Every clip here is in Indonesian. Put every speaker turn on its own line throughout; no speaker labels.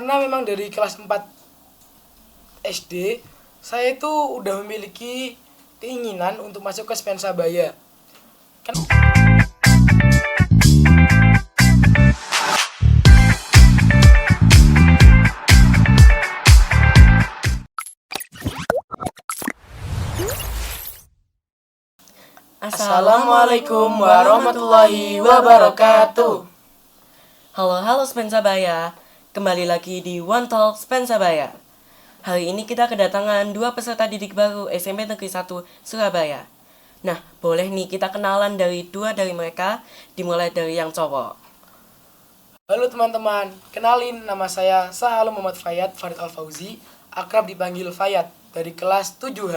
Karena memang dari kelas 4 SD, saya itu udah memiliki keinginan untuk masuk ke Spensabaya. Kan Assalamualaikum warahmatullahi wabarakatuh.
Halo Spensabaya, kembali lagi di One Talk Spensabaya. Hari ini kita kedatangan dua peserta didik baru SMP Negeri 1 Surabaya. Nah, boleh nih kita kenalan dari dua dari mereka, dimulai dari yang cowok.
Halo teman-teman, kenalin nama saya Sahalum Muhammad Fayat Farid Al-Fauzi, akrab dipanggil Fayat, dari kelas 7H.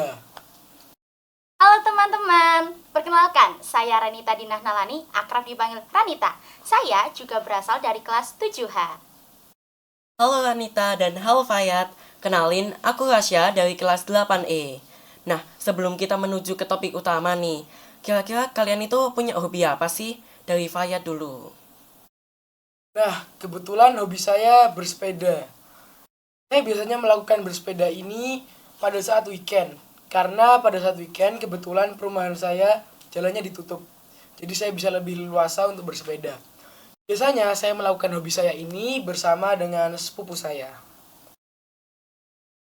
Halo teman-teman, perkenalkan saya Ranita Dinah Nalani, akrab dipanggil Ranita. Saya juga berasal dari kelas 7H.
Halo Ranita dan halo Fayat, kenalin aku Rasya dari kelas 8E. Nah, sebelum kita menuju ke topik utama nih, kira-kira kalian itu punya hobi apa sih? Dari Fayat dulu.
Nah, kebetulan hobi saya bersepeda. Saya biasanya melakukan bersepeda ini pada saat weekend. Karena pada saat weekend kebetulan perumahan saya jalannya ditutup. Jadi saya bisa lebih leluasa untuk bersepeda. Biasanya saya melakukan hobi saya ini bersama dengan sepupu saya.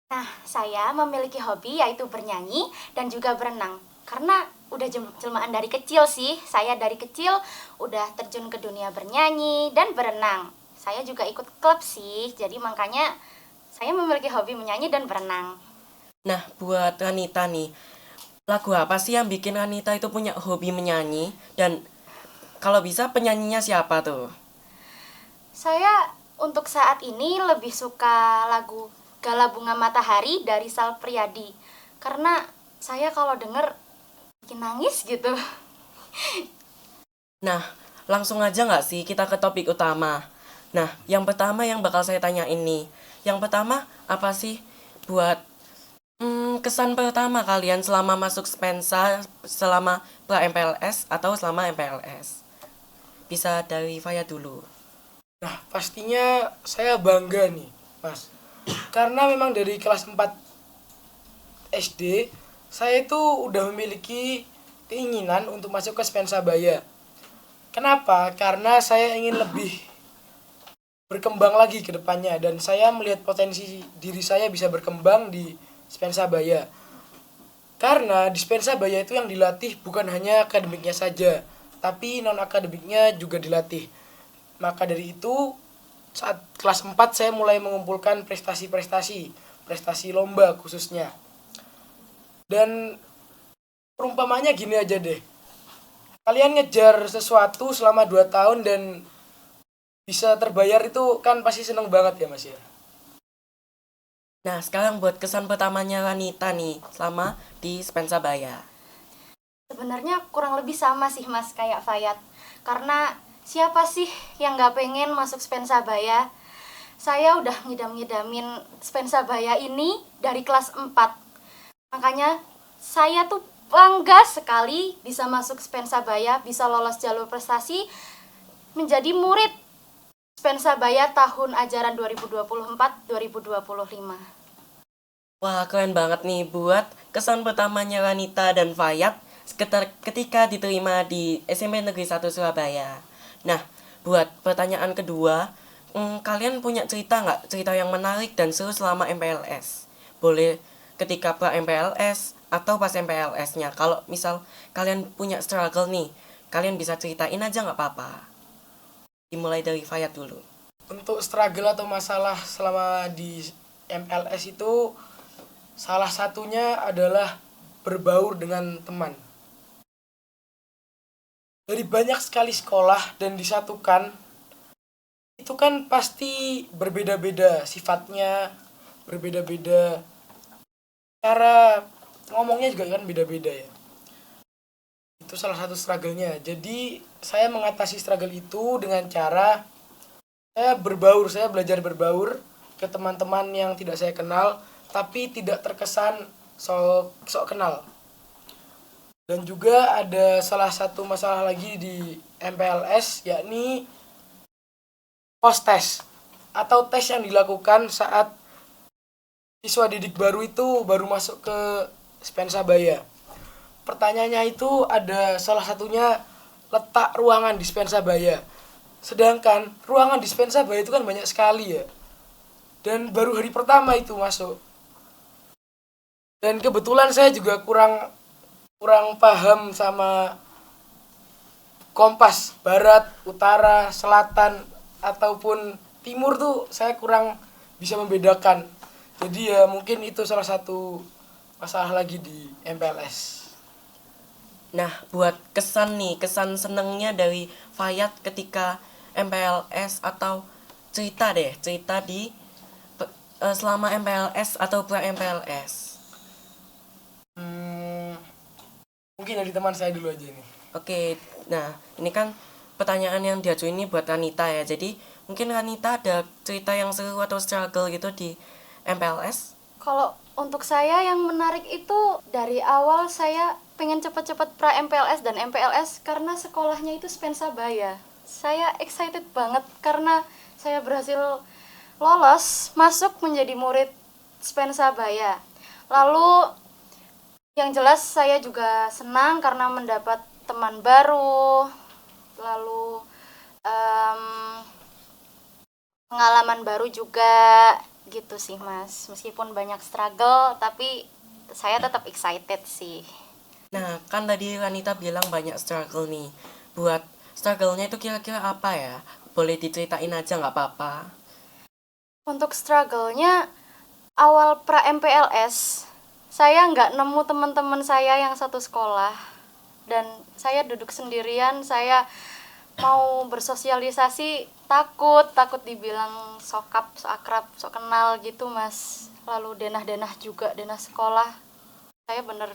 Nah, saya memiliki hobi yaitu bernyanyi dan juga berenang. Karena udah jelmaan dari kecil sih, saya dari kecil udah terjun ke dunia bernyanyi dan berenang. Saya juga ikut klub sih, jadi makanya saya memiliki hobi menyanyi dan berenang.
Nah, buat Ranita nih, lagu apa sih yang bikin Ranita itu punya hobi menyanyi? Dan kalau bisa penyanyinya siapa tuh?
Saya untuk saat ini lebih suka lagu Gala Bunga Matahari dari Sal Priadi. Karena saya kalau denger bikin nangis gitu.
Nah, langsung aja nggak sih kita ke topik utama? Nah, yang pertama yang bakal saya tanya ini. Yang pertama, apa sih buat kesan pertama kalian selama masuk Spensa, selama pra-MPLS atau selama MPLS? Bisa dari Faya dulu.
Nah, pastinya saya bangga nih, Mas. Karena memang dari kelas 4 SD, saya itu udah memiliki keinginan untuk masuk ke Spensabaya. Kenapa? Karena saya ingin lebih berkembang lagi ke depannya dan saya melihat potensi diri saya bisa berkembang di Spensabaya. Karena di Spensabaya itu yang dilatih bukan hanya akademiknya saja, tapi non akademiknya juga dilatih. Maka dari itu saat kelas 4 saya mulai mengumpulkan prestasi lomba khususnya. Dan perumpamanya gini aja deh. Kalian ngejar sesuatu selama 2 tahun dan bisa terbayar itu kan pasti seneng banget ya Mas ya.
Nah, sekarang buat kesan pertamanya Ranita nih, selama di Spensabaya.
Sebenarnya kurang lebih sama sih Mas kayak Fayat. Karena siapa sih yang gak pengen masuk Spensabaya? Saya udah ngidam-ngidamin Spensabaya ini dari kelas 4. Makanya saya tuh bangga sekali bisa masuk Spensabaya, bisa lolos jalur prestasi menjadi murid Spensabaya tahun ajaran 2024-2025.
Wah, keren banget nih buat kesan pertamanya Ranita dan Fayat ketika diterima di SMP Negeri 1 Surabaya. Nah, buat pertanyaan kedua, kalian punya cerita nggak? Cerita yang menarik dan seru selama MPLS? Boleh ketika pra MPLS atau pas MPLS-nya. Kalau misal kalian punya struggle nih, kalian bisa ceritain aja nggak apa-apa. Dimulai dari Fayat dulu.
Untuk struggle atau masalah selama di MLS itu salah satunya adalah berbaur dengan teman. Dari banyak sekali sekolah dan disatukan, itu kan pasti berbeda-beda sifatnya, berbeda-beda cara ngomongnya juga kan beda-beda ya. Itu salah satu struggle-nya. Jadi saya mengatasi struggle itu dengan cara saya belajar berbaur ke teman-teman yang tidak saya kenal, tapi tidak terkesan sok kenal. Dan juga ada salah satu masalah lagi di MPLS, yakni post test. atau tes yang dilakukan saat siswa didik baru itu baru masuk ke Spensabaya. Pertanyaannya itu ada salah satunya letak ruangan di Spensabaya. Sedangkan ruangan di Spensabaya itu kan banyak sekali ya. Dan baru hari pertama itu masuk. Dan kebetulan saya juga kurang paham sama kompas barat, utara, selatan ataupun timur tuh saya kurang bisa membedakan. Jadi ya mungkin itu salah satu masalah lagi di MPLS.
Nah, buat kesan senengnya dari Fayat ketika MPLS atau cerita di selama MPLS atau pra MPLS.
Mungkin dari teman saya dulu aja nih.
Oke, nah ini kan pertanyaan yang diajuin ini buat Ranita ya. Jadi mungkin Ranita ada cerita yang seru atau struggle gitu di MPLS?
Kalau untuk saya yang menarik itu dari awal saya pengen cepet-cepet pra MPLS dan MPLS karena sekolahnya itu Spensabaya. Saya excited banget karena saya berhasil lolos masuk menjadi murid Spensabaya. Lalu yang jelas saya juga senang karena mendapat teman baru, lalu pengalaman baru juga gitu sih Mas. Meskipun banyak struggle tapi saya tetap excited sih.
Nah, kan tadi Ranita bilang banyak struggle nih. Buat struggle-nya itu kira-kira apa ya? Boleh diceritain aja nggak apa-apa.
Untuk struggle-nya awal pra MPLS saya nggak nemu teman-teman saya yang satu sekolah dan saya duduk sendirian. Saya mau bersosialisasi takut dibilang sokap, sok akrab, sok kenal gitu Mas. Lalu denah-denah juga, denah sekolah. Saya bener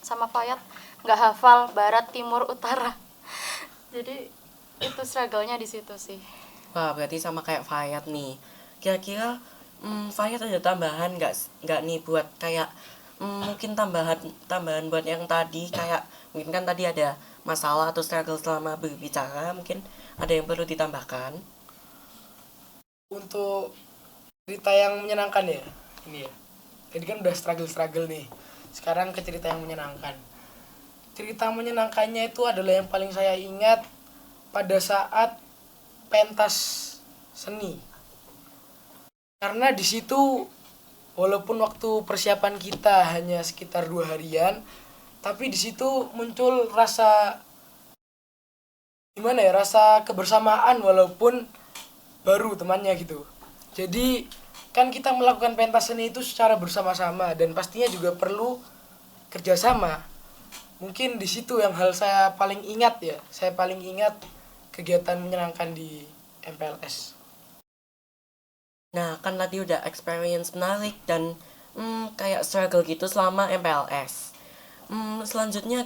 sama Fayat nggak hafal barat, timur, utara. Jadi itu struggle-nya di situ sih.
Wah, berarti sama kayak Fayat nih. Kira-kira Fayat ada tambahan nggak nih buat kayak mungkin tambahan buat yang tadi, kayak mungkin kan tadi ada masalah atau struggle selama berbicara, mungkin ada yang perlu ditambahkan?
Untuk cerita yang menyenangkan ya, ini ya. Tadi kan udah struggle nih. Sekarang ke cerita yang menyenangkan. Cerita menyenangkannya itu adalah yang paling saya ingat pada saat pentas seni. Karena di situ walaupun waktu persiapan kita hanya sekitar 2 harian, tapi di situ muncul rasa rasa kebersamaan walaupun baru temannya gitu. Jadi kan kita melakukan pentas seni itu secara bersama-sama dan pastinya juga perlu kerjasama. Mungkin di situ yang hal saya paling ingat ya. Saya paling ingat kegiatan menyenangkan di MPLS.
Nah, kan tadi udah experience menarik dan kayak struggle gitu selama MPLS. Selanjutnya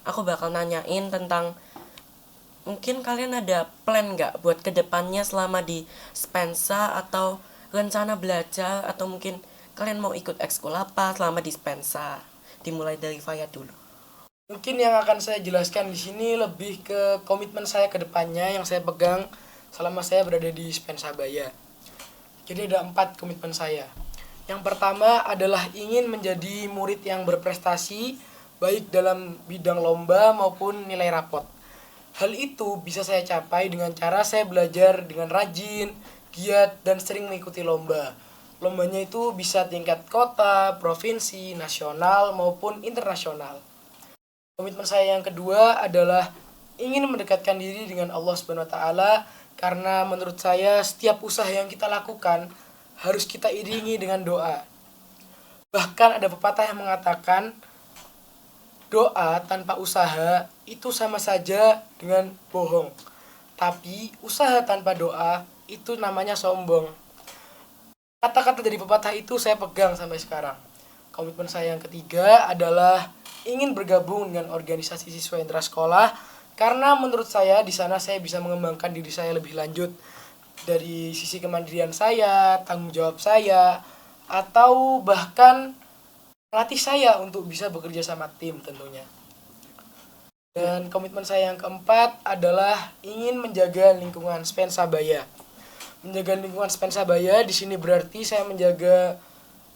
aku bakal nanyain tentang mungkin kalian ada plan nggak buat kedepannya selama di Spensa, atau rencana belajar, atau mungkin kalian mau ikut ekskul apa selama di Spensa? Dimulai dari Fayat dulu.
Mungkin yang akan saya jelaskan di sini lebih ke komitmen saya ke depannya yang saya pegang selama saya berada di Spensabaya. Jadi ada 4 komitmen saya. Yang pertama adalah ingin menjadi murid yang berprestasi baik dalam bidang lomba maupun nilai rapot. Hal itu bisa saya capai dengan cara saya belajar dengan rajin, giat, dan sering mengikuti lomba. Lombanya itu bisa tingkat kota, provinsi, nasional, maupun internasional. Komitmen saya yang kedua adalah ingin mendekatkan diri dengan Allah SWT, karena menurut saya setiap usaha yang kita lakukan harus kita iringi dengan doa. Bahkan ada pepatah yang mengatakan doa tanpa usaha itu sama saja dengan bohong. Tapi usaha tanpa doa itu namanya sombong. Kata-kata dari pepatah itu saya pegang sampai sekarang. Komitmen saya yang ketiga adalah ingin bergabung dengan organisasi siswa intrasekolah, karena menurut saya di sana saya bisa mengembangkan diri saya lebih lanjut dari sisi kemandirian saya, tanggung jawab saya, atau bahkan melatih saya untuk bisa bekerja sama tim tentunya. Dan komitmen saya yang keempat adalah ingin menjaga lingkungan Spensabaya. Menjaga lingkungan Spensabaya di sini berarti saya menjaga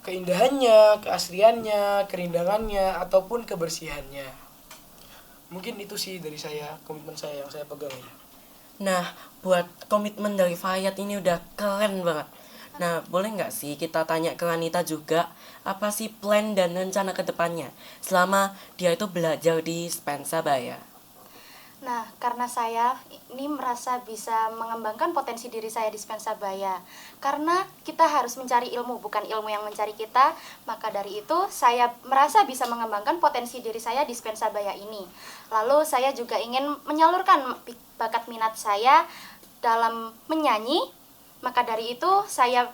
keindahannya, keasliannya, kerindangannya, ataupun kebersihannya. Mungkin itu sih dari saya, komitmen saya yang saya pegang ya.
Nah, buat komitmen dari Fayat ini udah keren banget. Nah, boleh nggak sih kita tanya ke Ranita juga, apa sih plan dan rencana ke depannya selama dia itu belajar di Spensabaya?
Nah, karena saya ini merasa bisa mengembangkan potensi diri saya di Spensabaya. Karena kita harus mencari ilmu, bukan ilmu yang mencari kita. Maka dari itu, saya merasa bisa mengembangkan potensi diri saya di Spensabaya ini. Lalu, saya juga ingin menyalurkan bakat minat saya dalam menyanyi. Maka dari itu, saya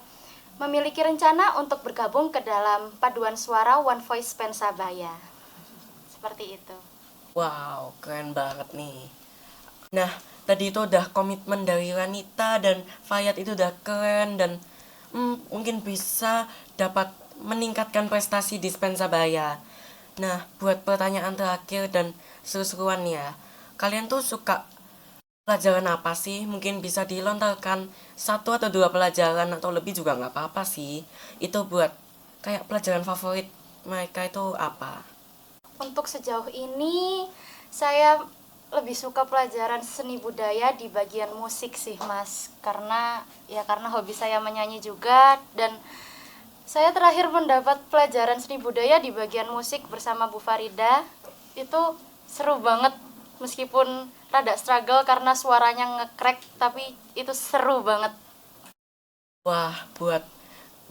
memiliki rencana untuk bergabung ke dalam paduan suara One Voice Spensabaya. Seperti itu.
Wow, keren banget nih. Nah, tadi itu udah komitmen dari Ranita dan Fayat itu udah keren dan mungkin bisa dapat meningkatkan prestasi di Spensabaya. Nah, buat pertanyaan terakhir dan seru-seruan ya, kalian tuh suka pelajaran apa sih? Mungkin bisa dilontarkan 1 atau 2 pelajaran atau lebih juga nggak apa-apa sih. Itu buat kayak pelajaran favorit mereka itu apa?
Untuk sejauh ini, saya lebih suka pelajaran seni budaya di bagian musik sih, Mas. Karena hobi saya menyanyi juga, dan saya terakhir mendapat pelajaran seni budaya di bagian musik bersama Bu Farida. Itu seru banget, meskipun rada struggle karena suaranya ngekrek, tapi itu seru banget.
Wah, buat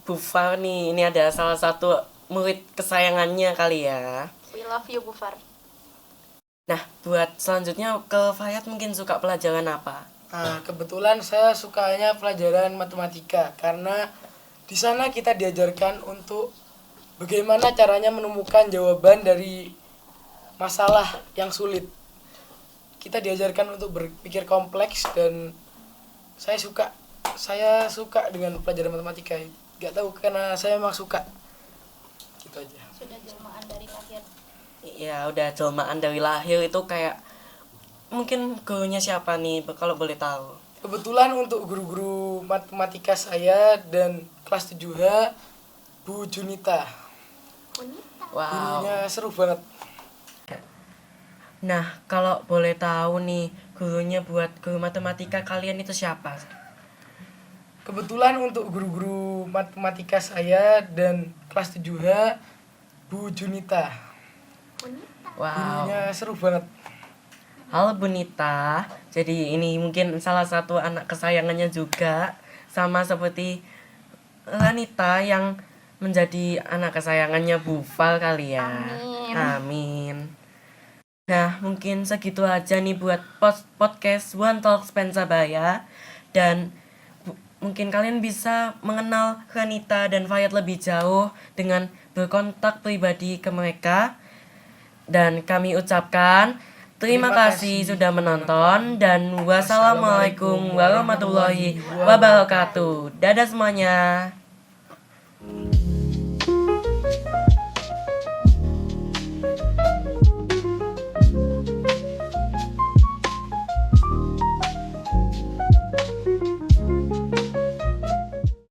Bu Far nih, ini ada salah satu murid kesayangannya kali ya.
We love you, Bu Far.
Nah, buat selanjutnya ke Fayat mungkin suka pelajaran apa?
Nah, kebetulan saya sukanya pelajaran matematika karena di sana kita diajarkan untuk bagaimana caranya menemukan jawaban dari masalah yang sulit. Kita diajarkan untuk berpikir kompleks dan saya suka dengan pelajaran matematika. Gak tahu karena saya memang suka. Gitu aja.
Sudah jelmaan dari lahir.
Ya, udah jelmaan dari lahir itu kayak mungkin gurunya siapa nih kalau boleh tahu?
Kebetulan untuk guru-guru matematika saya dan kelas 7H Bu Junita.
Wow.
Gurunya seru banget.
Nah, kalau boleh tahu nih, gurunya buat guru matematika kalian itu siapa?
Kebetulan untuk guru-guru matematika saya dan kelas 7H Bu Junita.
Wow.
Gurunya seru banget.
Halo Bunita, jadi ini mungkin salah satu anak kesayangannya juga, sama seperti Ranita yang menjadi anak kesayangannya Bu Fal kali ya.
Amin.
Amin. Nah, mungkin segitu aja nih buat podcast One Talk Spensabaya. Dan mungkin kalian bisa mengenal Ranita dan Fayat lebih jauh dengan berkontak pribadi ke mereka. Dan kami ucapkan terima kasih sudah menonton dan wassalamualaikum warahmatullahi wabarakatuh. Dadah semuanya.